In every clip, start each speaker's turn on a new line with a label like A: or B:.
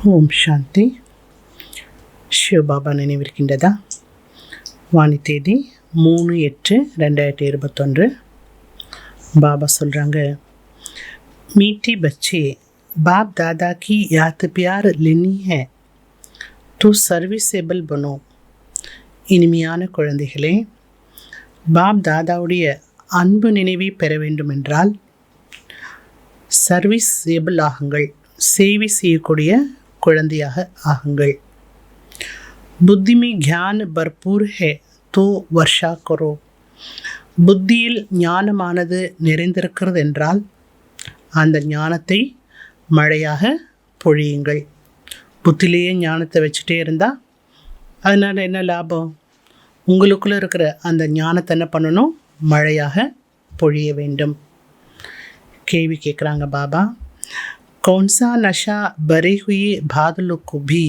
A: ஓம் சாந்தி. சிவபாபா நினைவிருக்கின்றதா? வாணி தேதி 3/8/2021. பாபா சொல்கிறாங்க, மீठी बच्चे बाप दादा की याद प्यार लेनी है तो सर्विसेबल बनो. இனிமையான குழந்தைகளே, பாப் தாதாவுடைய அன்பு நினைவை பெற வேண்டுமென்றால் சர்வீஸேபிள் ஆகுங்கள், சேவை செய்யக்கூடிய குழந்தையாக ஆகுங்கள். புத்தி में ज्ञान भरपूर है तो वर्षा करो. புத்தியில் ஞானமானது நிறைந்திருக்கிறது என்றால் அந்த ஞானத்தை மழையாக பொழியுங்கள். புத்திலேயே ஞானத்தை வச்சுட்டே இருந்தால் அதனால் என்ன லாபம்? உங்களுக்குள்ளே இருக்கிற அந்த ஞானத்தை என்ன பண்ணணும்? மழையாக பொழிய வேண்டும். கேள்வி கேட்குறாங்க பாபா, कौन सा नशा भरे हुए बादलों को भी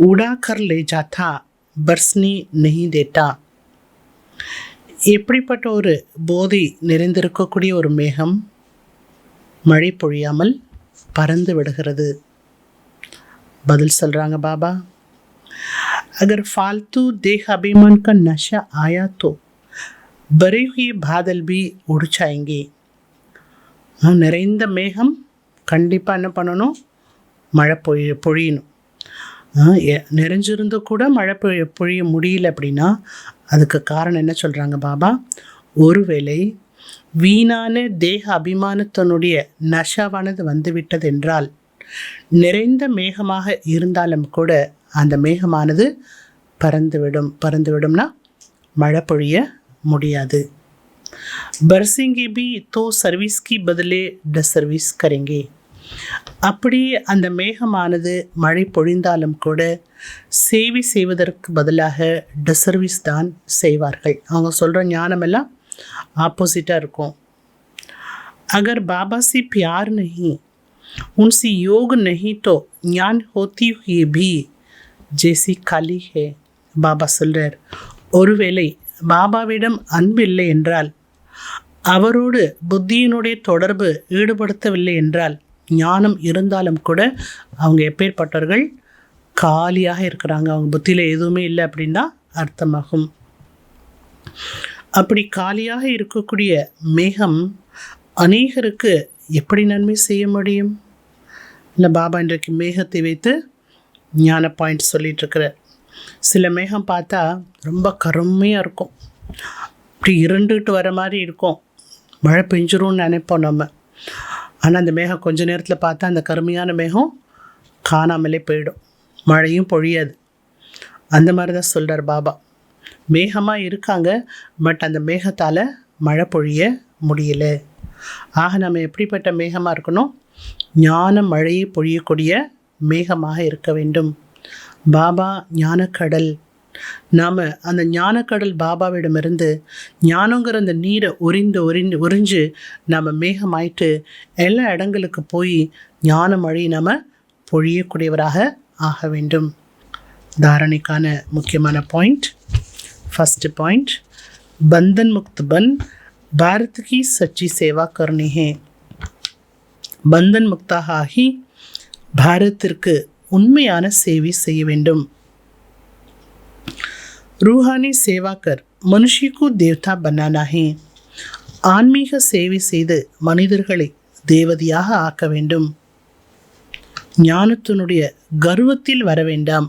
A: उड़ा कर ले जाता बरसने नहीं देता. எப்படிப்பட்ட ஒரு போதை நிறைந்திருக்கக்கூடிய ஒரு மேகம் மழை பொழியாமல் பறந்து விடுகிறது? பதில் சொல்கிறாங்க பாபா, अगर फालतू देह अभिमान का नशा आया तो भरे हुए बादल भी उड़ जाएंगे. நிறைந்த மேகம் கண்டிப்பாக என்ன பண்ணணும்? மழை பொழியணும். நிறைஞ்சிருந்து கூட மழை பொழிய முடியல அப்படின்னா அதுக்கு காரணம் என்ன சொல்கிறாங்க பாபா? ஒருவேளை வீணான தேக அபிமானத்தினுடைய நஷாவானது வந்துவிட்டது என்றால் நிறைந்த மேகமாக இருந்தாலும் கூட அந்த மேகமானது பறந்துவிடும்னா மழை பொழிய முடியாது. बरसेंगे भी तो सर्विस की बदले डिसर्विस करेंगे. அப்படியே அந்த மேகமானது மழை பொழிந்தாலும் கூட சேவை செய்வதற்கு பதிலாக டிசர்விஸ் தான் செய்வார்கள். அவங்க சொல்கிற ஞானமெல்லாம் ஆப்போசிட்டாக இருக்கும். अगर बाबा से प्यार नहीं, उनसे योग नहीं तो ज्ञान होती हुई भी जैसी खाली है. பாபா சொல்கிறார், ஒருவேளை பாபாவிடம் அன்பு இல்லை என்றால், அவரோடு புத்தியினுடைய தொடர்பு ஈடுபடுத்தவில்லை என்றால், ஞானம் இருந்தாலும் கூட அவங்க எப்பேற்பட்டவர்கள்? காலியாக இருக்கிறாங்க. அவங்க புத்தியில் எதுவுமே இல்லை அப்படின்னா அர்த்தமாகும். அப்படி காலியாக இருக்கக்கூடிய மேகம் அநேகருக்கு எப்படி நன்மை செய்ய முடியும்? இல்லை பாபா இன்றைக்கு மேகத்தை வைத்து ஞான பாயிண்ட் சொல்லிகிட்ருக்கிறார். சில மேகம் பார்த்தா ரொம்ப கருமையாக இருக்கும், இப்படி இருண்டுகிட்டு வர மாதிரி இருக்கும், மழை பெஞ்சிரும்னு நினைப்போம் நம்ம. ஆனால் அந்த மேகம் கொஞ்ச நேரத்தில் பார்த்தா அந்த கருமையான மேகம் காணாமலே போயிடும், மழையும் பொழியாது. அந்த மாதிரி தான் சொல்கிறார் பாபா. மேகமாக இருக்காங்க, பட் அந்த மேகத்தால் மழை பொழிய முடியல. ஆக நம்ம எப்படிப்பட்ட மேகமாக இருக்கணும்? ஞான மழையை பொழியக்கூடிய மேகமாக இருக்க வேண்டும். பாபா ஞானக்கடல். நாம் அந்த ஞானக்கடல் பாபாவிடமிருந்து ஞானங்கிற அந்த நீரை உறிஞ்சு நாம் மேகமாயிட்டு எல்லா இடங்களுக்கு போய் ஞான மழை நாம் பொழியக்கூடியவராக ஆக வேண்டும். தாரணைக்கான முக்கியமான பாயிண்ட். फर्स्ट पॉइंट, बंधन मुक्त बन भारत की सच्ची सेवा करनी है. बंधन मुक्ताக ஆகி பாரத்திற்கு உண்மையான சேவை செய்ய வேண்டும். रूहानी सेवा कर मनुष्य को देवता बनाना है. ஆன்மீக சேவை செய்து மனிதர்களை தேவதையாக ஆக்க வேண்டும். ஞானத்தினுடைய கர்வத்தில் வர வேண்டாம்.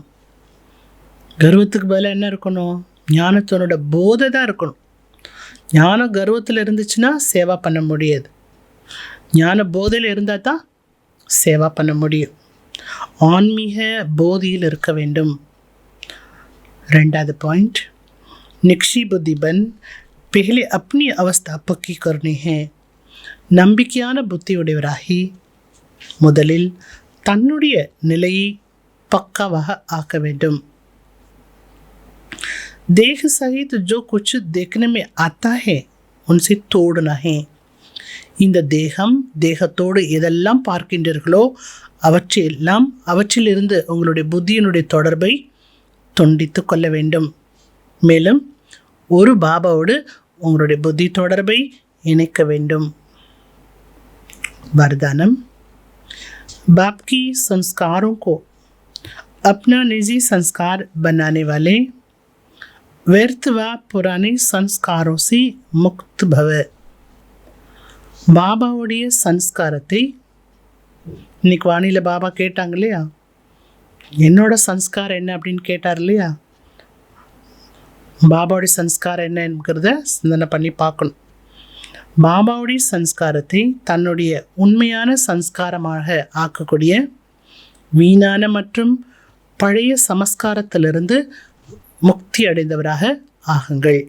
A: கர்வத்துக்கு பதிலாக என்ன இருக்கணும்? ஞானத்தினோட போதை தான் இருக்கணும். ஞான கர்வத்தில் இருந்துச்சுன்னா சேவா பண்ண முடியாது. ஞான போதையில் இருந்தால் தான் சேவா பண்ண முடியும். ஆன்மீக போதியில் இருக்க வேண்டும். ரெண்டாவது பாயிண்ட், निक्षी बुद्धि बन पहले अपनी अवस्था पक्की करनी है. நம்பிக்கையான புத்தியுடையவராகி முதலில் தன்னுடைய நிலையை பக்காவாக ஆக்க வேண்டும். देह सहित जो कुछ देखने में आता है उनसे तोड़ना है. இந்த தேகத்தோடு எதெல்லாம் பார்க்கின்றீர்களோ அவற்றிலிருந்து உங்களுடைய புத்தியினுடைய தொடர்பை துண்டித்து கொள்ள வேண்டும். மேலும் ஒரு பாபாவோடு உங்களுடைய புத்தி தொடர்பை இணைக்க வேண்டும். वरदानम बाप की संस्कारों को अपना निजी संस्कार बनाने वाले व्यर्थ व पुराने संस्कारों से मुक्त भव. பாபாவுடைய சன்ஸ்காரத்தை இன்னைக்கு வானிலை பாபா கேட்டாங்க இல்லையா, என்னோட சன்ஸ்காரம் என்ன அப்படின்னு கேட்டார் இல்லையா. பாபாவுடைய சன்ஸ்காரம் என்னங்கிறத சிந்தனை பண்ணி பார்க்கணும். பாபாவுடைய சன்ஸ்காரத்தை தன்னுடைய உண்மையான சன்ஸ்காரமாக ஆக்கக்கூடிய வீணான மற்றும் பழைய சமஸ்காரத்திலிருந்து முக்தி அடைந்தவராக ஆகுங்கள்.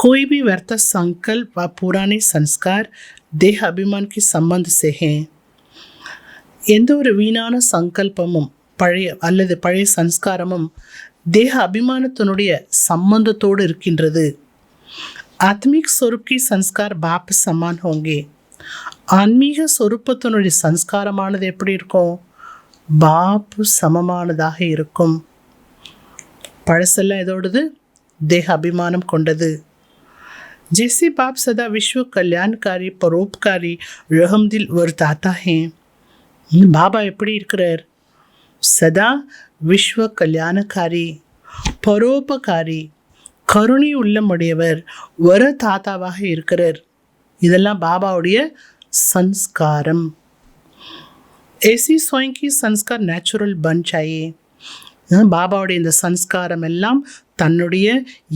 A: कोई भी व्यर्थ संकल्प व पुराने संस्कार देह अभिमान के संबंध से हैं. எந்த ஒரு வீணான சங்கல்பமும் பழைய சன்ஸ்காரமும் தேக அபிமானத்தினுடைய சம்பந்தத்தோடு இருக்கின்றது. ஆத்மீக स्वरूप की संस्कार बाप समान होंगे. ஆன்மீக சொரூபத்தினுடைய சன்ஸ்காரமானது எப்படி இருக்கும்? பாப்பு சமமானதாக இருக்கும். பழசெல்லாம் எதோடது? தேக அபிமானம் கொண்டது. जैसे बाप सदा विश्व कल्याणकारी परोपकारी रहमदिल वर्ताता है. பாபா எப்படி இருக்கிறார்? சதா விஸ்வ கல்யாணக்காரி, பரோபகாரி, கருணை உள்ளமுடையவர், வர தாத்தாவாக இருக்கிறார். இதெல்லாம் பாபாவுடைய சன்ஸ்காரம். ऐसी स्वयं की संस्कार नेचुरल बन चाहिए. பாபாவுடைய இந்த சன்ஸ்காரம் எல்லாம் தன்னுடைய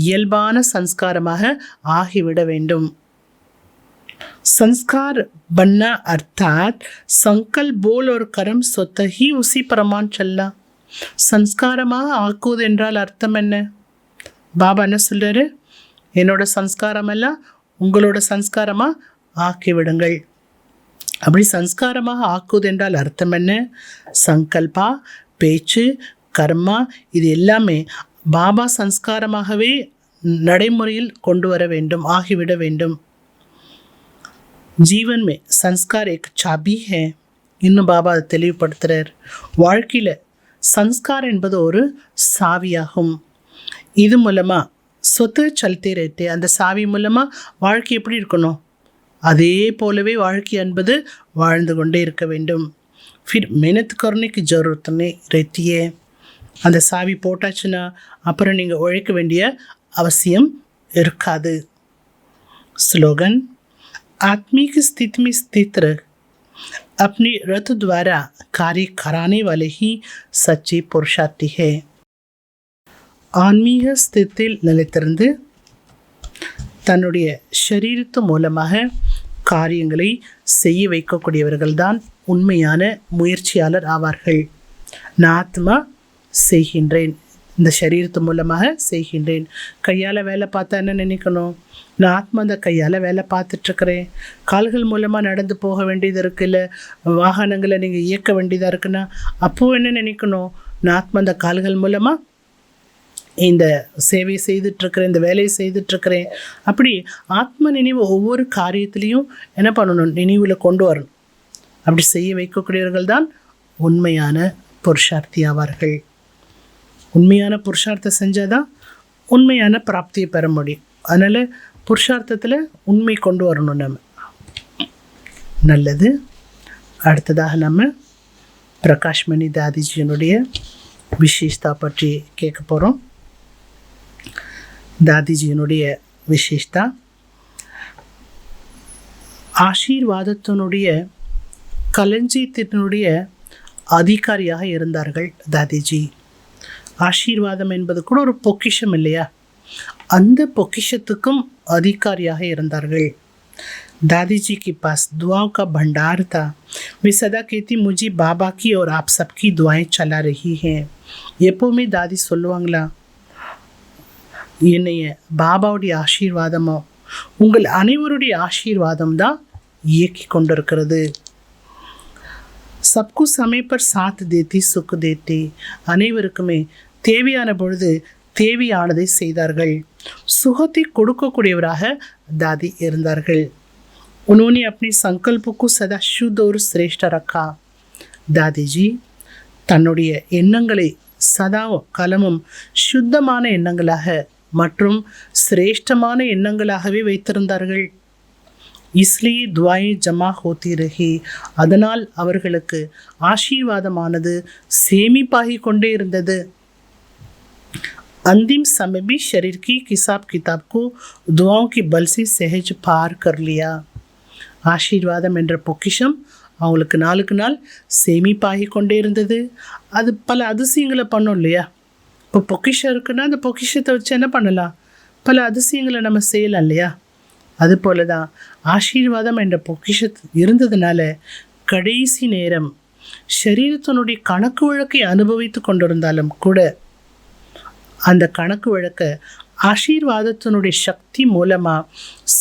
A: இயல்பான சன்ஸ்காரமாக ஆகிவிட வேண்டும். संस्कार बनना अर्थात संकल्प बोल और कर्म स्वतः ही उसी प्रमाण चलना. சன்ஸ்காரமாக ஆக்குவது என்றால் அர்த்தம் என்ன? பாபா என்ன சொல்றாரு? என்னோட சன்ஸ்காரம் எல்லாம் உங்களோட சன்ஸ்காரமாக ஆக்கிவிடுங்கள். அப்படி சன்ஸ்காரமாக ஆக்குவது என்றால் அர்த்தம் என்ன? சங்கல்பா, பேச்சு, கர்மா இது எல்லாமே பாபா சன்ஸ்காரமாகவே நடைமுறையில் கொண்டு வர வேண்டும், ஆகிவிட வேண்டும். जीवन में संस्कार एक चाबी है. இன்னும் பாபா அதை தெளிவுபடுத்துகிறார். வாழ்க்கையில் சன்ஸ்கார் என்பது ஒரு சாவியாகும். இது மூலமாக சொத்து சல்தே ரேத்தே, அந்த சாவி மூலமாக வாழ்க்கை எப்படி இருக்கணும்? அதே போலவே வாழ்க்கை என்பது வாழ்ந்து கொண்டே இருக்க வேண்டும். फिर मेहनत करने की जरूरत नहीं रहती है. அந்த சாவி போட்டாச்சுன்னா அப்புறம் நீங்கள் உழைக்க வேண்டிய அவசியம் இருக்காது. ஸ்லோகன்: आत्मिक स्थिति में स्थित रह, अपने रथ द्वारा कार्य कराने वाले ही सच्चे पुरुषार्थी है. ஆன்மீக ஸ்திதியில் நிலைத்திருந்து தன்னுடைய ஷரீரத்து மூலமாக காரியங்களை செய்ய வைக்கக்கூடியவர்கள்தான் உண்மையான முயற்சியாளர் ஆவார்கள். நான் ஆத்மா செய்கின்றேன், இந்த சரீரத்து மூலமாக செய்கின்றேன். கையால் வேலை பார்த்தா என்ன நினைக்கணும்? நான் ஆத்மா அந்த கையால் வேலை பார்த்துட்ருக்கிறேன். கால்கள் மூலமாக நடந்து போக வேண்டியது இருக்குல்ல, வாகனங்களை நீங்கள் இயக்க வேண்டியதாக இருக்குன்னா அப்போது என்ன நினைக்கணும்? நான் ஆத்மா அந்த கால்கள் மூலமாக இந்த சேவை செய்துட்ருக்கிறேன், இந்த வேலையை செய்துட்ருக்கிறேன். அப்படி ஆத்ம நினைவு ஒவ்வொரு காரியத்திலையும் என்ன பண்ணணும்? நினைவில் கொண்டு வரணும். அப்படி செய்ய வைக்கக்கூடியவர்கள் தான் உண்மையான புருஷார்த்தி ஆவார்கள். உண்மையான புருஷார்த்தம் செஞ்சால் தான் உண்மையான பிராப்தியை பெற முடியும். அதனால் புருஷார்த்தத்தில் உண்மை கொண்டு வரணும் நம்ம. நல்லது. அடுத்ததாக நம்ம பிரகாஷ்மணி தாதிஜியினுடைய விசேஷதா பற்றி கேட்க போகிறோம். தாதிஜியினுடைய விசேஷதா ஆசீர்வாதத்தினுடைய களஞ்சியத்தினுடைய அதிகாரியாக இருந்தார்கள் தாதிஜி. ஆசீர்வாதம் என்பது கூட ஒரு பொக்கிஷம் இல்லையா? அந்த பொக்கிஷத்துக்கும் அதிகாரியாக இருந்தார்கள். दादी जी के पास दुआओं का भंडार था. वे सदा कहती मुझे बाबा की और आप सबकी दुआएं चला रही हैं. எப்போவுமே தாதி சொல்லுவாங்களா, என்னைய பாபாவுடைய ஆசீர்வாதமோ உங்கள் அனைவருடைய ஆசீர்வாதம் தான் இயக்கி கொண்டிருக்கிறது. सबको समय पर साथ देती सुख देती. அனைவருக்குமே தேவையான பொழுது தேவையானதை செய்தார்கள். சுகத்தை கொடுக்கக்கூடியவராக தாதி இருந்தார்கள். उन्होंने अपने संकल्प को सदा शुद्ध और श्रेष्ठ रखा. दादी जी தன்னுடைய எண்ணங்களை சதா காலமும் சுத்தமான எண்ணங்களாக மற்றும் சிரேஷ்டமான எண்ணங்களாகவே வைத்திருந்தார்கள். इसलिए दुआएं जमा होती रही. அதனால் அவர்களுக்கு ஆசீர்வாதமானது சேமிப்பாகிக் கொண்டே இருந்தது. अंतिम समय भी शरीर की हिसाब किताब को दुआओं की बल से सहज पार कर लिया. ஆசீர்வாதம் என்ற பொக்கிஷம் அவங்களுக்கு நாளுக்கு நாள் சேமிப்பாகி கொண்டே இருந்தது. அது பல அதிசயங்களை பண்ணும் இல்லையா? இப்போ பொக்கிஷம் இருக்குன்னா அந்த பொக்கிஷத்தை வச்சு என்ன பண்ணலாம்? பல அதிசயங்களை நம்ம செய்யலாம் இல்லையா? அதுபோல தான் ஆசீர்வாதம் என்ற பொக்கிஷம் இருந்ததுனால கடைசி நேரம் சரீரத்தினுடைய கணக்கு வழக்கை அனுபவித்து கொண்டிருந்தாலும் கூட அந்த கணக்கு வழக்க ஆசீர்வாதத்தினுடைய சக்தி மூலமாக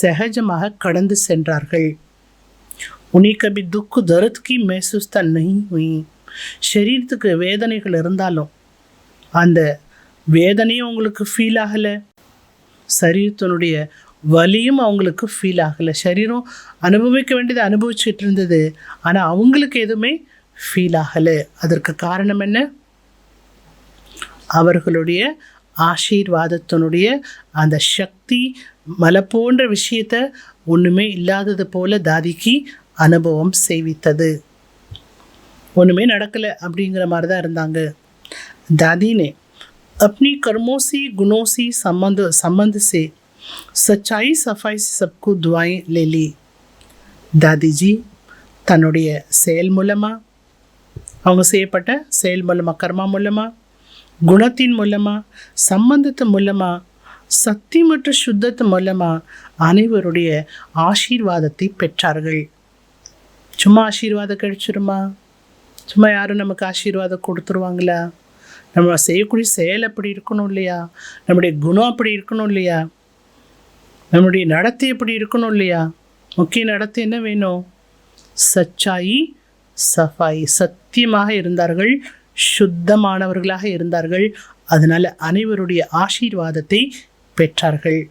A: சகஜமாக கடந்து சென்றார்கள். उन्हें कभी दुख दर्द की महसूसता नहीं हुई. சரீரத்துக்கு வேதனைகள் இருந்தாலும் அந்த வேதனையும் அவங்களுக்கு ஃபீல் ஆகலை, சரீரத்தினுடைய வலியும் அவங்களுக்கு ஃபீல் ஆகலை. சரீரம் அனுபவிக்க வேண்டியதை அனுபவிச்சுட்டு இருந்தது, ஆனால் அவங்களுக்கு எதுவுமே ஃபீல் ஆகலை. அதற்கு காரணம் என்ன? அவர்களுடைய ஆசீர்வாதத்தினுடைய அந்த சக்தி மலை போன்ற விஷயத்த ஒன்றுமே இல்லாதது போல தாதிக்கு அனுபவம் செய்வித்தது. ஒன்றுமே நடக்கலை அப்படிங்கிற மாதிரி தான் இருந்தாங்க. दादी ने अपनी कर्मों से गुणों से संबंध से सच्चाई सफाई से सबको दुआएं ले ली. दादी जी தன்னுடைய செயல் மூலமாக, அவங்க செய்யப்பட்ட செயல் மூலமாக, கர்மா மூலமாக, குணத்தின் மூலமாக, சம்பந்தத்து மூலமாக, சக்தி மற்றும் சுத்தத்து மூலமாக அனைவருடைய ஆசீர்வாதத்தை பெற்றார்கள். சும்மா ஆசீர்வாதம் கிடைச்சிருமா? சும்மா யாரும் நமக்கு ஆசீர்வாதம் கொடுத்துருவாங்களா? நம்ம செய்யக்கூடிய செயல் அப்படி இருக்கணும் இல்லையா? நம்முடைய குணம் அப்படி இருக்கணும் இல்லையா? நம்முடைய நடத்தை எப்படி இருக்கணும் இல்லையா? முக்கிய நடத்தை என்ன வேணும்? சச்சாயி சஃபாய், சத்தியமாக இருந்தார்கள், சுத்தமானவர்களாக இருந்தார்கள். அதனால் அனைவருடைய ஆசீர்வாதத்தை பெற்றார்கள்.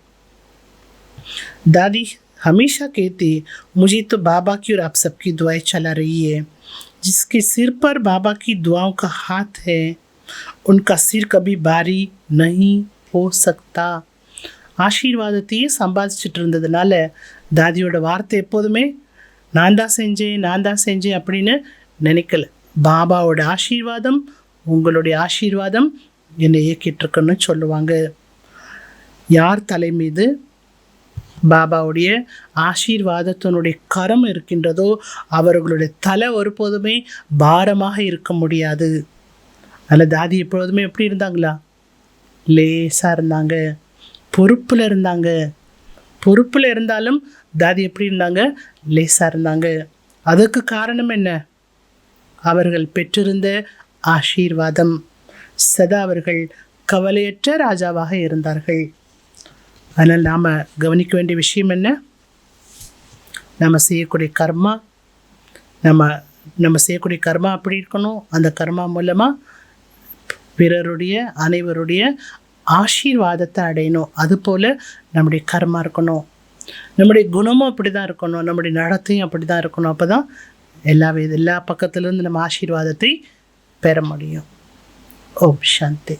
A: दादी हमेशा कहती, मुझे तो बाबा की और आप सबकी दुआएं चला रही है. जिसके सिर पर बाबा की दुआओं का हाथ है उनका सिर कभी भारी नहीं हो सकता. ஆசீர்வாதத்தையே சம்பாதிச்சுட்டு இருந்ததுனால தாதியோட வார்த்தை எப்போதுமே நான் தான் செஞ்சேன் அப்படின்னு நினைக்கல. பாபாவோட ஆசீர்வாதம், உங்களுடைய ஆசீர்வாதம் என்னை இயக்கிட்டுருக்குன்னு சொல்லுவாங்க. யார் தலை மீது பாபாவுடைய ஆசீர்வாதத்தினுடைய கரம் இருக்கின்றதோ அவர்களுடைய தலை ஒருபோதுமே பாரமாக இருக்க முடியாது. அதில் தாதி எப்பொழுதுமே எப்படி இருந்தாங்களா? லேசாக இருந்தாங்க, பொறுப்பில் இருந்தாங்க. பொறுப்பில் இருந்தாலும் தாதி எப்படி இருந்தாங்க? லேசாக இருந்தாங்க. அதுக்கு காரணம் என்ன? அவர்கள் பெற்றிருந்த ஆசீர்வாதம். சதா அவர்கள் கவலையற்ற ராஜாவாக இருந்தார்கள். அதனால் நாம் கவனிக்க வேண்டிய விஷயம் என்ன? நம்ம செய்யக்கூடிய கர்மா, நம்ம செய்யக்கூடிய கர்மா அப்படி இருக்கணும். அந்த கர்மா மூலமாக பிறருடைய அனைவருடைய ஆசீர்வாதத்தை அடையணும். அதுபோல் நம்முடைய கர்மா இருக்கணும். நம்முடைய குணமும் அப்படி தான் இருக்கணும், நம்முடைய நடத்தையும் அப்படி தான் இருக்கணும். அப்போ தான் எல்லா பக்கத்துலேருந்து நம்ம ஆசீர்வாதத்தை பெற முடியும். ஓம் சாந்தி.